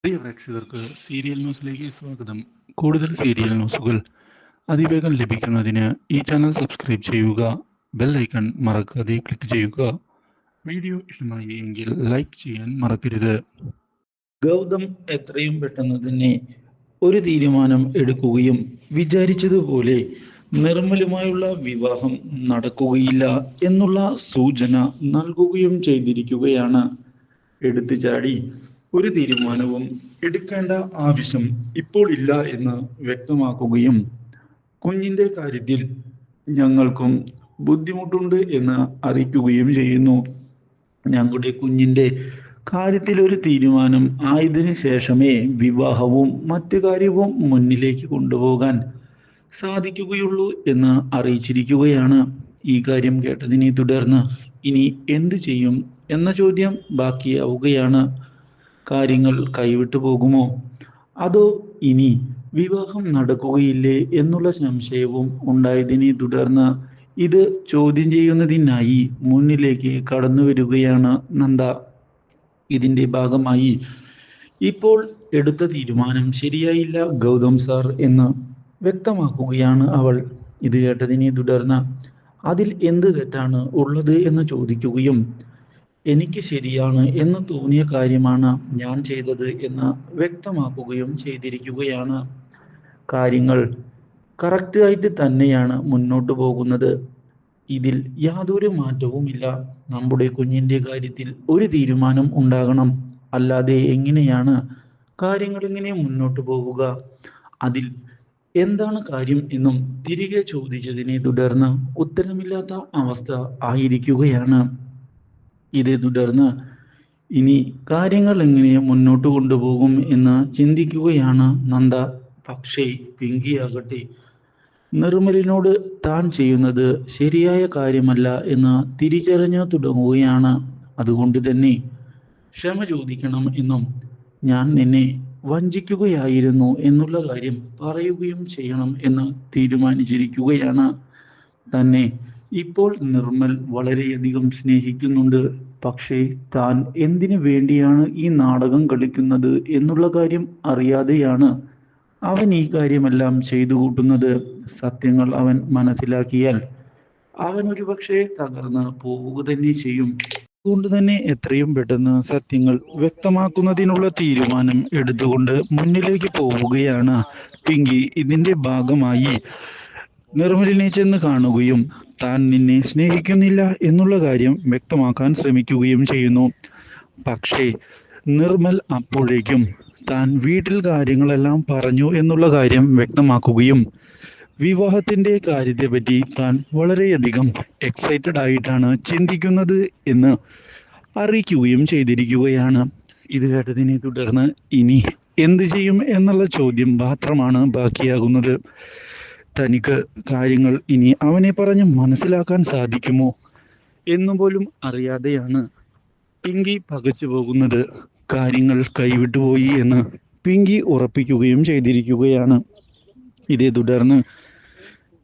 പ്രിയ പ്രേക്ഷകർക്ക് സീരിയൽ ന്യൂസിലേക്ക് സ്വാഗതം. കൂടുതൽ സീരിയൽ ന്യൂസുകൾ അതിവേഗം ലഭിക്കുന്നതിന് ഈ ചാനൽ സബ്സ്ക്രൈബ് ചെയ്യുക. ബെൽ ഐക്കൺ മറക്കാതെ ക്ലിക്ക് ചെയ്യുക. വീഡിയോ ഇഷ്ടമായി എങ്കിൽ ലൈക്ക് ചെയ്യാൻ മറക്കരുത്. ഗൗതം എത്രയും പെട്ടെന്ന് തന്നെ ഒരു തീരുമാനം എടുക്കുകയും വിചാരിച്ചതുപോലെ നിർമ്മലുമായുള്ള വിവാഹം നടക്കുകയില്ല എന്നുള്ള സൂചന നൽകുകയും ചെയ്തിരിക്കുകയാണ്. എടുത്തുചാടി ഒരു തീരുമാനവും എടുക്കേണ്ട ആവശ്യം ഇപ്പോൾ ഇല്ല എന്ന് വ്യക്തമാക്കുകയും കുഞ്ഞിന്റെ കാര്യത്തിൽ ഞങ്ങൾക്കും ബുദ്ധിമുട്ടുണ്ട് എന്ന് അറിയിക്കുകയും ചെയ്യുന്നു. ഞങ്ങളുടെ കുഞ്ഞിന്റെ കാര്യത്തിൽ ഒരു തീരുമാനം ആയതിനു ശേഷമേ വിവാഹവും മറ്റു കാര്യവും മുന്നിലേക്ക് കൊണ്ടുപോകാൻ സാധിക്കുകയുള്ളൂ എന്ന് അറിയിച്ചിരിക്കുകയാണ്. ഈ കാര്യം കേട്ടതിനെ തുടർന്ന് ഇനി എന്തു ചെയ്യും എന്ന ചോദ്യം ബാക്കിയാവുകയാണ്. കാര്യങ്ങൾ കൈവിട്ടു പോകുമോ, അതോ ഇനി വിവാഹം നടക്കുകയില്ലേ എന്നുള്ള സംശയവും ഉണ്ടായതിനെ തുടർന്ന് ഇത് ചോദ്യം ചെയ്യുന്നതിനായി മുന്നിലേക്ക് കടന്നു വരികയാണ് നന്ദ. ഇതിന്റെ ഭാഗമായി ഇപ്പോൾ എടുത്ത തീരുമാനം ശരിയായില്ല ഗൗതം സാർ എന്ന് വ്യക്തമാക്കുകയാണ് അവൾ. ഇത് കേട്ടതിനെ തുടർന്ന് അതിൽ എന്ത് തെറ്റാണ് ഉള്ളത് എന്ന് ചോദിക്കുകയും എനിക്ക് ശരിയാണ് എന്ന് തോന്നിയ കാര്യമാണ് ഞാൻ ചെയ്തത് എന്ന് വ്യക്തമാക്കുകയും ചെയ്തിരിക്കുകയാണ്. കാര്യങ്ങൾ കറക്റ്റ് ആയിട്ട് തന്നെയാണ് മുന്നോട്ട് പോകുന്നത്. ഇതിൽ യാതൊരു മാറ്റവുമില്ല. നമ്മുടെ കുഞ്ഞിന്റെ കാര്യത്തിൽ ഒരു തീരുമാനം ഉണ്ടാകണം, അല്ലാതെ എങ്ങനെയാണ് കാര്യങ്ങൾ ഇങ്ങനെ മുന്നോട്ട് പോകുക, അതിൽ എന്താണ് കാര്യം എന്നും തിരികെ ചോദിച്ചതിനെ തുടർന്ന് ഉത്തരമില്ലാത്ത അവസ്ഥ ആയിരിക്കുകയാണ്. ഇതേ തുടർന്ന് ഇനി കാര്യങ്ങൾ എങ്ങനെ മുന്നോട്ട് കൊണ്ടുപോകും എന്ന് ചിന്തിക്കുകയാണ് നന്ദ. പക്ഷേ പിങ്കിയാകട്ടെ നിർമ്മലിനോട് താൻ ചെയ്യുന്നത് ശരിയായ കാര്യമല്ല എന്ന് തിരിച്ചറിഞ്ഞു തുടങ്ങുകയാണ്. അതുകൊണ്ട് തന്നെ ക്ഷമ ചോദിക്കണം എന്നും ഞാൻ നിന്നെ വഞ്ചിക്കുകയായിരുന്നു എന്നുള്ള കാര്യം പറയുകയും ചെയ്യണം എന്ന് തീരുമാനിച്ചിരിക്കുകയാണ്. തന്നെ ഇപ്പോൾ നിർമ്മൽ വളരെയധികം സ്നേഹിക്കുന്നുണ്ട്. പക്ഷേ താൻ എന്തിനു വേണ്ടിയാണ് ഈ നാടകം കളിക്കുന്നത് എന്നുള്ള കാര്യം അറിയാതെയാണ് അവൻ ഈ കാര്യമെല്ലാം ചെയ്തു കൂട്ടുന്നത്. സത്യങ്ങൾ അവൻ മനസ്സിലാക്കിയാൽ അവൻ ഒരുപക്ഷെ തകർന്ന് പോവുക തന്നെ ചെയ്യും. അതുകൊണ്ട് തന്നെ എത്രയും പെട്ടെന്ന് സത്യങ്ങൾ വ്യക്തമാക്കുന്നതിനുള്ള തീരുമാനം എടുത്തുകൊണ്ട് മുന്നിലേക്ക് പോവുകയാണ് പിങ്കി. ഇതിന്റെ ഭാഗമായി നിർമ്മലിനെ ചെന്ന് കാണുകയും താൻ നിന്നെ സ്നേഹിക്കുന്നില്ല എന്നുള്ള കാര്യം വ്യക്തമാക്കാൻ ശ്രമിക്കുകയും ചെയ്യുന്നു. പക്ഷേ നിർമ്മൽ അപ്പോഴേക്കും താൻ വീട്ടിൽ കാര്യങ്ങളെല്ലാം പറഞ്ഞു എന്നുള്ള കാര്യം വ്യക്തമാക്കുകയും വിവാഹത്തിന്റെ കാര്യത്തെപ്പറ്റി താൻ വളരെയധികം എക്സൈറ്റഡ് ആയിട്ടാണ് ചിന്തിക്കുന്നത് എന്ന് അറിയിക്കുകയും ചെയ്തിരിക്കുകയാണ്. ഇത് കേട്ടതിനെ തുടർന്ന് ഇനി എന്തു ചെയ്യും എന്നുള്ള ചോദ്യം മാത്രമാണ് ബാക്കിയാകുന്നത്. തനിക്ക് കാര്യങ്ങൾ ഇനി അവനെ പറഞ്ഞ് മനസ്സിലാക്കാൻ സാധിക്കുമോ എന്നുപോലും അറിയാതെയാണ് പിങ്കി പകച്ചു പോകുന്നത്. കാര്യങ്ങൾ കൈവിട്ടുപോയി എന്ന് പിങ്കി ഉറപ്പിക്കുകയും ചെയ്തിരിക്കുകയാണ്. ഇതേ തുടർന്ന്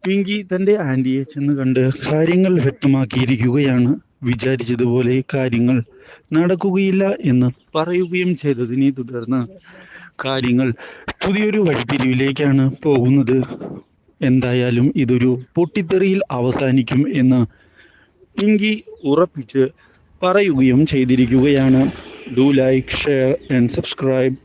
പിങ്കി തൻ്റെ ആൻറ്റിയെ ചെന്ന് കണ്ട് കാര്യങ്ങൾ വ്യക്തമാക്കിയിരിക്കുകയാണ്. വിചാരിച്ചതുപോലെ കാര്യങ്ങൾ നടക്കുകയില്ല എന്ന് പറയുകയും ചെയ്തതിനെ തുടർന്ന് കാര്യങ്ങൾ പുതിയൊരു വഴിത്തിരിവിലേക്കാണ് പോകുന്നത്. എന്തായാലും ഇതൊരു പൊട്ടിത്തെറിയിൽ അവസാനിക്കും എന്ന് പിങ്കി ഉറപ്പിച്ച് പറയുകയും ചെയ്തിരിക്കുകയാണ്. Do like, share and subscribe.